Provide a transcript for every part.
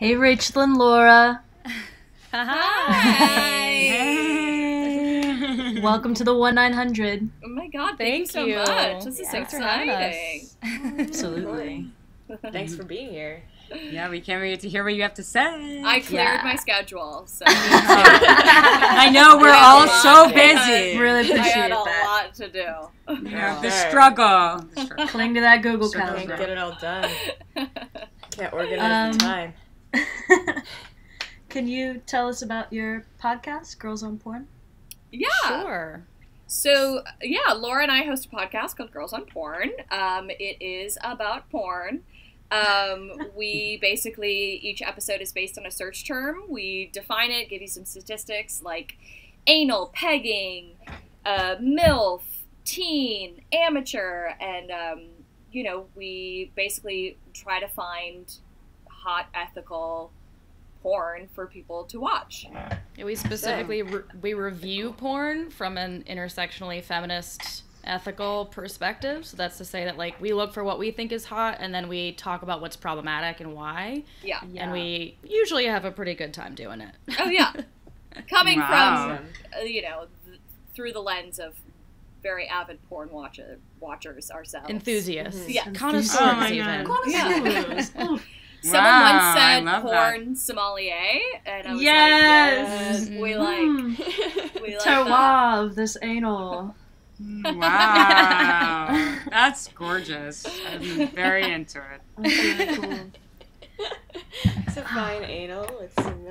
Hey, Rachel and Laura. Hi. Hey. Welcome to the 1-900. Oh my God, thank you so much. This is exciting. Absolutely. Thanks for being here. Yeah, we can't wait to hear what you have to say. I cleared my schedule, so I know we're all so busy. Really I appreciate had a that. lot to do. The struggle. Cling to that Google Can't Calendar. get it all done. Can't organize the time. Can you tell us about your podcast, Girls on Porn? Yeah. Sure. So, yeah, Laura and I host a podcast called Girls on Porn. It is about porn. We basically, each episode is based on a search term. We define it, give you some statistics like anal, pegging, MILF, teen, amateur, and, we basically try to find hot, ethical porn for people to watch. Yeah, we specifically we review porn from an intersectionally feminist ethical perspective. So that's to say that we look for what we think is hot and then we talk about what's problematic and why. Yeah. And we usually have a pretty good time doing it. Oh yeah. Coming Wow. from through the lens of very avid porn watchers ourselves. Enthusiasts. Yeah. Connoisseurs Oh my even. God. Yeah. Someone Wow, once I said love porn sommelier, and I was Yes! like, we like that. Terroir of this anal. Wow. That's gorgeous. I'm very into it. That's really cool. It's a fine anal with some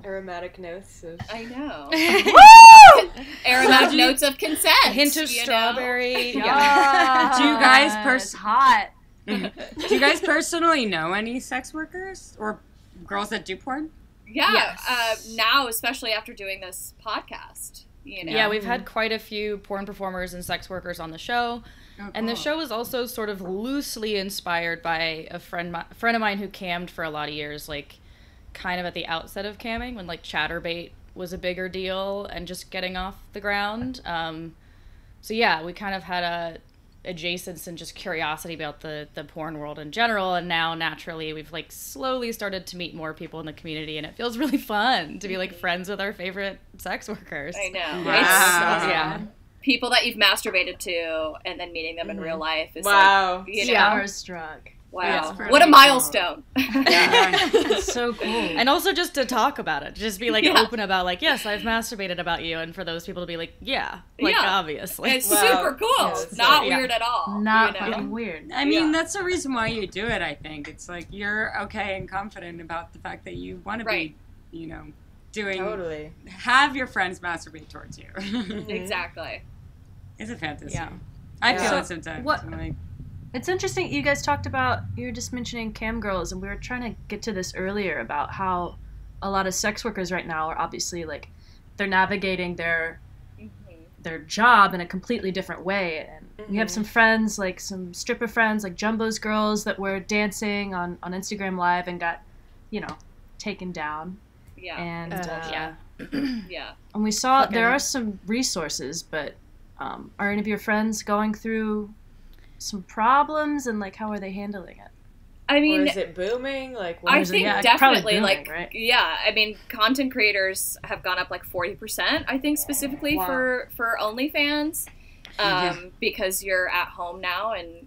aromatic notes of... I know. Woo! Aromatic notes of consent. A hint of you know? strawberry. Yeah. Do you guys It's hot. Do you guys personally know any sex workers or girls that do porn? Yeah. Yes. Now, especially after doing this podcast, Yeah, we've had quite a few porn performers and sex workers on the show. Oh, And the cool. show is also sort of loosely inspired by a friend of mine who cammed for a lot of years, kind of at the outset of camming when chatterbait was a bigger deal and just getting off the ground. So yeah, we kind of had a adjacence and just curiosity about the porn world in general, and now naturally we've slowly started to meet more people in the community, and it feels really fun to be friends with our favorite sex workers. I know. Wow. Yeah. People that you've masturbated to and then meeting them in real life is Wow. Starstruck. wow. Yeah, it's What a pretty milestone. It's so cool. And also just to talk about it, just be Yeah. open about yes, I've masturbated about you, and for those people to be Yeah. obviously. It's Wow. super cool. Yeah, It's it's not yeah. weird at all. Not you know? fucking weird. I mean, Yeah. that's the reason why you do it, I think. It's you're okay and confident about the fact that you want to Right. be, doing... Totally. Have your friends masturbate towards you. Exactly. It's a fantasy. Yeah. I Yeah. feel it sometimes. What- I'm It's interesting. You guys talked about, you were just mentioning cam girls, and we were trying to get to this earlier about how a lot of sex workers right now are obviously they're navigating their job in a completely different way. And we have some friends, some stripper friends, Jumbo's girls, that were dancing on Instagram Live and got, taken down. Yeah. And Yeah. Yeah. and we saw Fucking- there are some resources, but are any of your friends going through some problems, and Mm-hmm. how are they handling it? I Or mean, is it booming? What I is it? think Yeah, it's probably definitely booming, right? yeah. I mean, content creators have gone up 40%. I think specifically Wow. for OnlyFans, Yeah. because you're at home now, and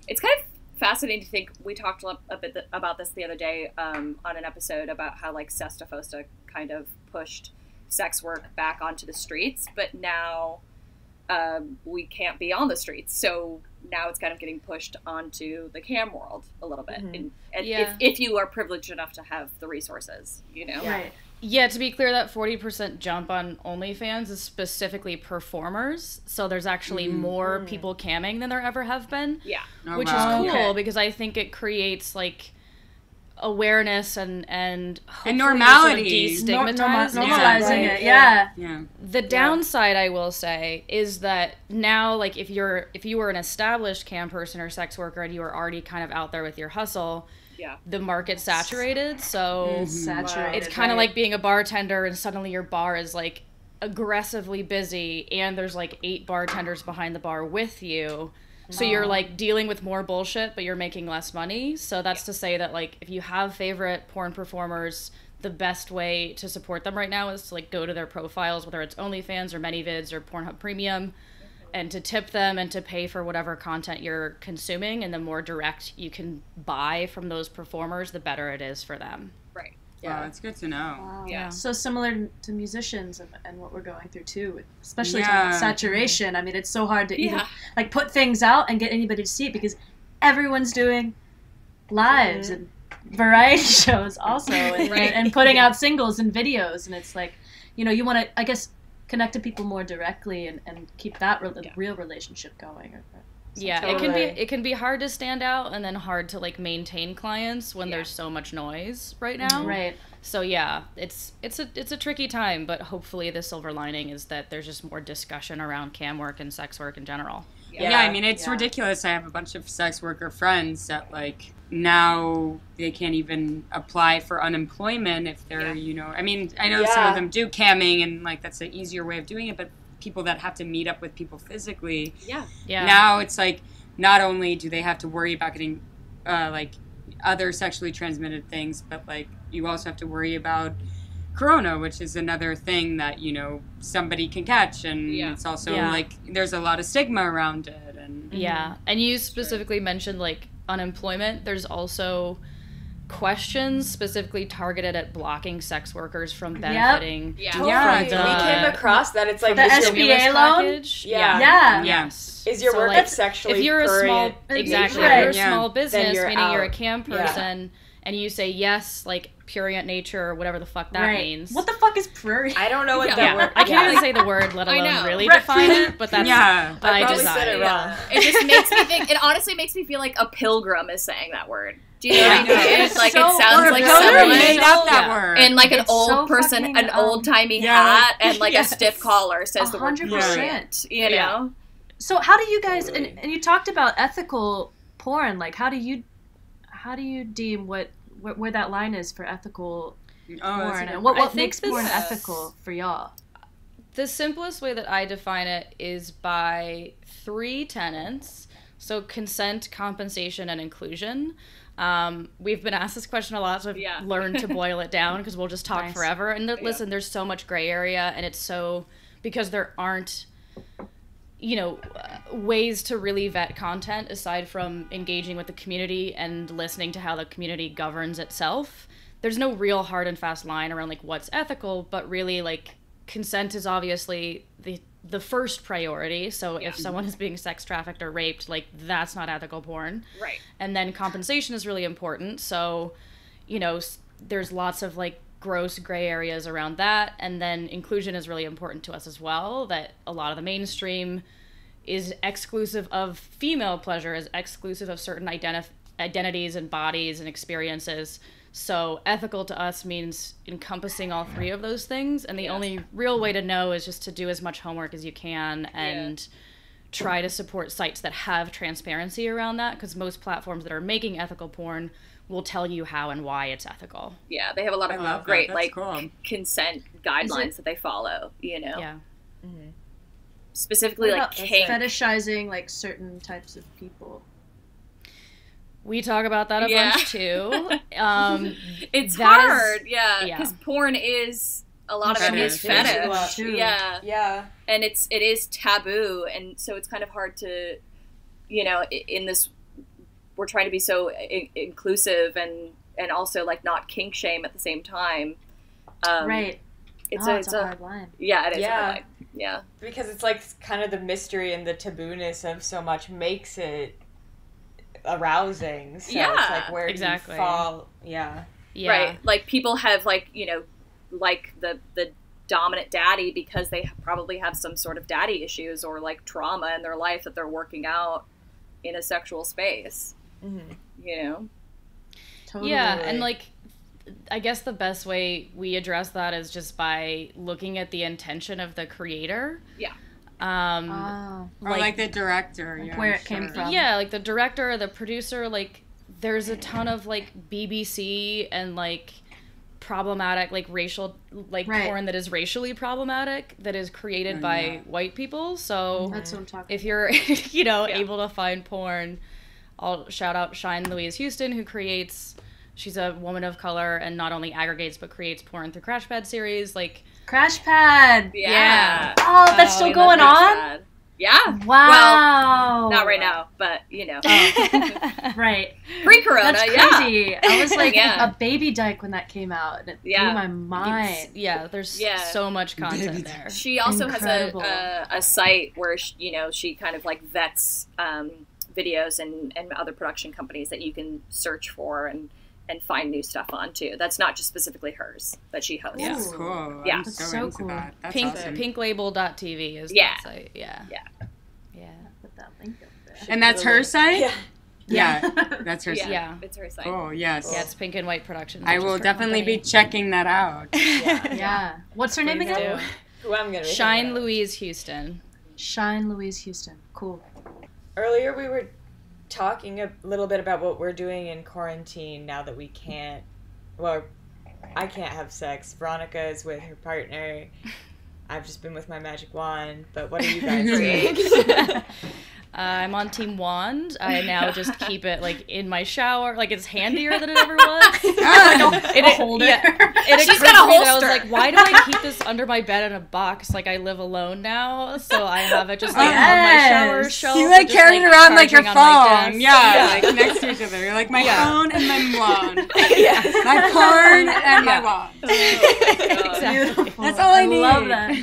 it's kind of fascinating to think. We talked a bit about this the other day on an episode about how Sesta Fosta kind of pushed sex work back onto the streets, but now we can't be on the streets, so now it's kind of getting pushed onto the cam world a little bit. And Yeah. if you are privileged enough to have the resources, Right. Yeah, to be clear, that 40% jump on OnlyFans is specifically performers, so there's actually more people camming than there ever have been, Yeah. Oh, which wow. is cool Okay. because I think it creates awareness and hopefully normality. sort of destigmatize Normalizing Yeah. it, yeah. Yeah. The downside, I will say, is that now, if you were an established cam person or sex worker and you were already kind of out there with your hustle, Yeah. the market's saturated. So Saturated. it's kind of like being a bartender and suddenly your bar is aggressively busy and there's 8 bartenders behind the bar with you. So you're like dealing with more bullshit, but you're making less money. So that's to say that like if you have favorite porn performers, the best way to support them right now is to like go to their profiles, whether it's OnlyFans or ManyVids or Pornhub Premium, and to tip them and to pay for whatever content you're consuming. And the more direct you can buy from those performers, the better it is for them. Right. Yeah, that's good to know. Wow. Yeah. So similar to musicians and what we're going through too, especially talking about saturation. I mean, it's so hard to even like put things out and get anybody to see it because everyone's doing lives and variety shows also and putting out singles and videos, and it's like, you know, you want to, I guess, connect to people more directly and keep that real relationship going. Yeah, totally. It can be hard to stand out and then hard to like maintain clients when there's so much noise right now. Right. So yeah, it's a tricky time, but hopefully the silver lining is that there's just more discussion around cam work and sex work in general. Yeah, I mean, it's ridiculous. I have a bunch of sex worker friends that like now they can't even apply for unemployment if they're, you know, I mean, I know some of them do camming and like that's an easier way of doing it, but people that have to meet up with people physically. Yeah. Now it's like not only do they have to worry about getting like other sexually transmitted things, but like you also have to worry about corona, which is another thing that, you know, somebody can catch, and it's also like there's a lot of stigma around it. And and you specifically mentioned like unemployment. There's also questions specifically targeted at blocking sex workers from benefiting. We came across that. It's like the SBA loan. Yes. Is your work like sexually? If you're a small if you're a small business, meaning you're a cam person, and you say yes, like prurient nature or whatever the fuck that means. What the fuck is prurient? I don't know what that word. I can't even say the word, let alone really define it. But that's I probably said it wrong. It just makes me think. It honestly makes me feel like a pilgrim is saying that word. Do you know what I mean? It's like it sounds like someone made up that word. And like an old person, an old timey hat, and like a stiff collar says the word prurient. You know. So how do you guys? And you talked about ethical porn. Like how do you deem where that line is for ethical porn, and what makes porn ethical for y'all? The simplest way that I define it is by 3 tenets. So consent, compensation, and inclusion. We've been asked this question a lot, so I've learned to boil it down because we'll just talk forever. And listen, there's so much gray area, and it's so because there aren't, you know, ways to really vet content aside from engaging with the community and listening to how the community governs itself. There's no real hard and fast line around like what's ethical, but really like consent is obviously the first priority. So if someone is being sex trafficked or raped, like that's not ethical porn. Right. And then compensation is really important. So, you know, there's lots of like gross gray areas around that. And then inclusion is really important to us as well, that a lot of the mainstream is exclusive of female pleasure, is exclusive of certain identities and bodies and experiences. So ethical to us means encompassing all 3 of those things, and the only real way to know is just to do as much homework as you can and try to support sites that have transparency around that, because most platforms that are making ethical porn will tell you how and why it's ethical. Yeah, they have a lot of great like consent guidelines that they follow, you know. Yeah. Mm-hmm. Specifically like fetishizing like certain types of people. We talk about that a bunch too. It's hard, because porn is a lot of it is fetish. Yeah. And it is taboo, and so it's kind of hard to, you know, in this, we're trying to be so inclusive and also like not kink shame at the same time. Right. It's a hard line. Yeah, it is a hard line. Yeah. Because it's like kind of the mystery and the tabooness of so much makes it arousing. So it's like where do you fall? Yeah. Right. Like people have like, you know, like the dominant daddy because they probably have some sort of daddy issues or like trauma in their life that they're working out in a sexual space. Mm-hmm. You know? Totally. Yeah, and like I guess the best way we address that is just by looking at the intention of the creator. Yeah. Or like the director. Like where it came from. Yeah, like the director, the producer, like there's a ton of like BBC and like problematic, like racial, like porn that is racially problematic, that is created by white people. So that's what I'm talking if you're, you know, able to find porn, I'll shout out Shine Louise Houston, who creates, she's a woman of color and not only aggregates but creates porn through Crash Pad series. Like Crash Pad. Yeah. Oh, that's still going on? Yeah. Wow. Well, not right now, but you know. Right. Pre-corona, that's crazy. I was like a baby dyke when that came out, and it blew my mind. There's so much content there. She also has a site where she kind of like vets videos and other production companies that you can search for and find new stuff on too. That's not just specifically hers that she hosts. That's cool. Yeah, I'm so cool. That. That's awesome. Pinklabel.tv is that site. Yeah. Put that link up there. And that's her site? Yeah, that's her site. Yeah, it's her site. Oh, yes. Yeah, it's Pink and White Productions. I will definitely be checking that out. Yeah. What's her name again? Who I'm gonna Shine Louise Houston. Shine Louise Houston. Cool. Earlier we were talking a little bit about what we're doing in quarantine now that we can't, well, I can't have sex. Veronika is with her partner. I've just been with my magic wand, but what are you guys doing? I'm on Team Wand. I now just keep it like in my shower. Like it's handier than it ever was. It holder. She's got a holster. I was like, why do I keep this under my bed in a box? Like I live alone now, so I have it just like on my shower shelf. You like carry it around like your phone. Yeah, like next to each other. You're like my phone and my wand. My porn and my wand. Exactly. That's all I need. Love that.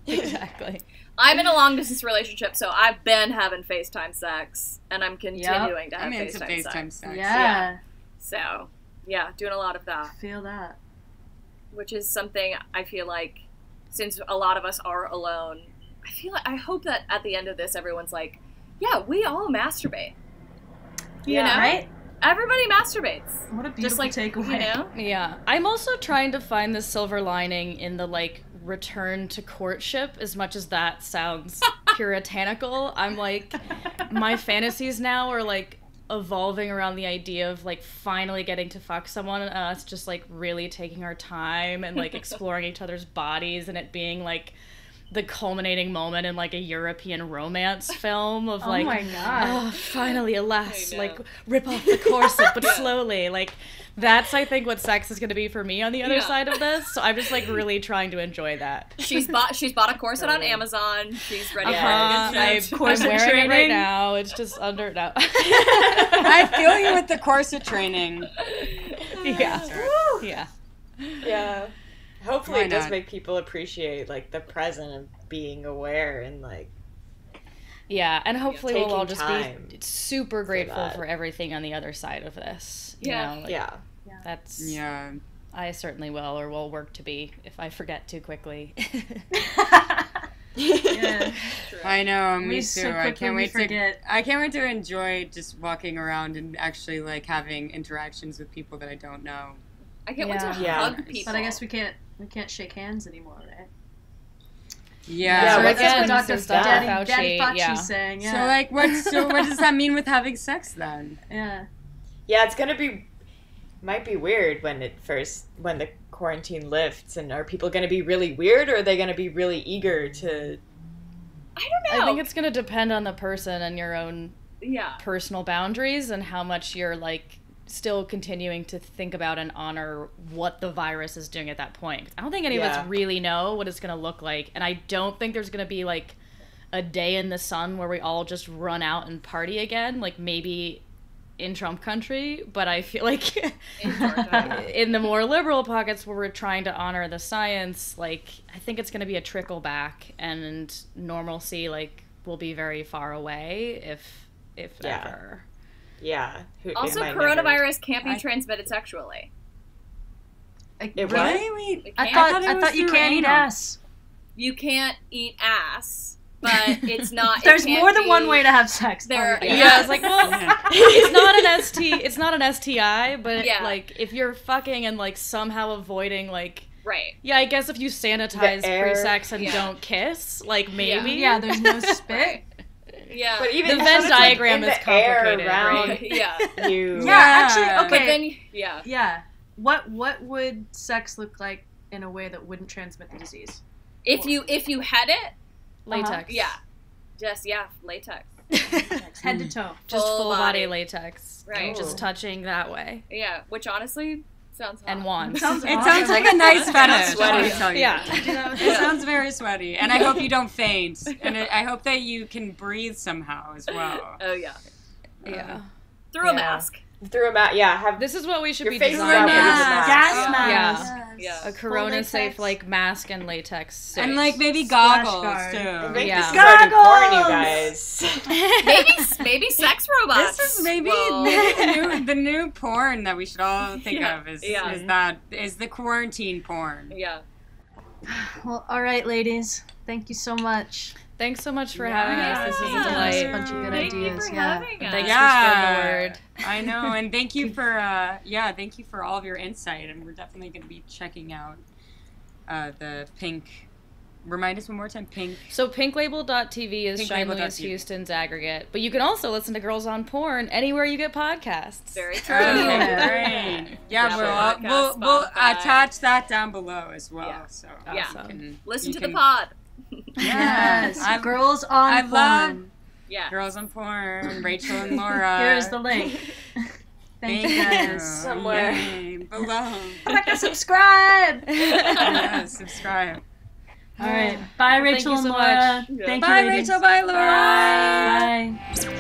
Exactly. I'm in a long-distance relationship, so I've been having FaceTime sex, and I'm continuing to have FaceTime sex. Yeah. So, yeah, doing a lot of that. I feel that. Which is something I feel like, since a lot of us are alone, I hope that at the end of this, everyone's like, yeah, we all masturbate. You know? Right? Everybody masturbates. What a beautiful takeaway. You know? Yeah. I'm also trying to find the silver lining in the, like, return to courtship, as much as that sounds puritanical. I'm like, my fantasies now are like evolving around the idea of like finally getting to fuck someone and us just like really taking our time and like exploring each other's bodies, and it being like the culminating moment in like a European romance film of like, oh my god, oh, finally, alas, like rip off the corset but slowly, like that's, I think, what sex is going to be for me on the other side of this. So I'm just like really trying to enjoy that. She's bought a corset on Amazon. She's ready for I'm wearing it right now. It's just under now. I feel you with the corset training. Yeah. Hopefully it does make people appreciate like the present of being aware and like. Yeah, and hopefully we'll all just be super grateful for everything on the other side of this. You know, like, that's I certainly will, or will work to be if I forget too quickly. I know, me too. I can't wait to enjoy just walking around and actually like having interactions with people that I don't know. I can't wait to hug people. But I guess we can't shake hands anymore, right? Yeah, so that's again, what Dr. Daddy Fauci's saying. So like, what does that mean with having sex then? Yeah, it's gonna might be weird when the quarantine lifts, and are people gonna be really weird, or are they gonna be really eager to? I don't know. I think it's gonna depend on the person and your own personal boundaries and how much you're like still continuing to think about and honor what the virus is doing at that point. I don't think any of us really know what it's going to look like, and I don't think there's going to be like a day in the sun where we all just run out and party again, like maybe in Trump country, but I feel like in the more liberal pockets where we're trying to honor the science, like I think it's going to be a trickle back, and normalcy like will be very far away if ever. Yeah. Also, coronavirus can't be transmitted sexually. Really? I thought you can't eat ass. You can't eat ass, but it's not. There's more than one way to have sex. It's like, well, it's not an STI, but like if you're fucking and like somehow avoiding like. Right. Yeah, I guess if you sanitize pre-sex and don't kiss, like maybe. Yeah, there's no spit. Yeah, but even the Venn diagram is complicated, around right? Yeah. Actually, okay. But then, what would sex look like in a way that wouldn't transmit the disease? If you had it, Latex. yeah, just latex. Head to toe. Just full body body. latex. Right. Just touching that way. Yeah, which honestly sounds hot. And wands. It sounds like a nice fetish. Sweaty. let me tell you. Yeah. It sounds very sweaty, and I hope you don't faint, and I hope that you can breathe somehow as well. Oh yeah, Yeah. through a mask. Through a mat, yeah. This is what we should Your be face is designing. out, but it's a mask. Gas Oh, mask. Yeah. A corona-safe, like, mask and latex suit. And like maybe Splash goggles guard. too. Make Yeah. this started porn, you guys. maybe sex robots. This is maybe the new porn that we should all think of is the quarantine porn. Yeah. Well, all right, ladies. Thank you so much. Thanks so much for having us. This is a delight. A bunch of good Thank ideas. you for Yeah. having us. Thanks for spreading the word. I know, and thank you for all of your insight, and we're definitely going to be checking out the Pink. Remind us one more time, Pink. So pinklabel.tv is Shine Pinklabel.tv. Louise Houston's aggregate, but you can also listen to Girls on Porn anywhere you get podcasts. Very true. Great. Yeah, we'll attach that down below as well. Yeah. So Yeah. you can, Listen you to can, the pod. Yes. Girls on I Porn. love Yeah. Girls on Porn, Rachel and Laura. Here's the link. Thank you guys. Somewhere. Yay, below. Subscribe. Yeah, subscribe. All right. Bye, Well, thank Rachel you and so Laura. much. Thank Bye, you, ladies. Rachel. Bye, Laura. Bye.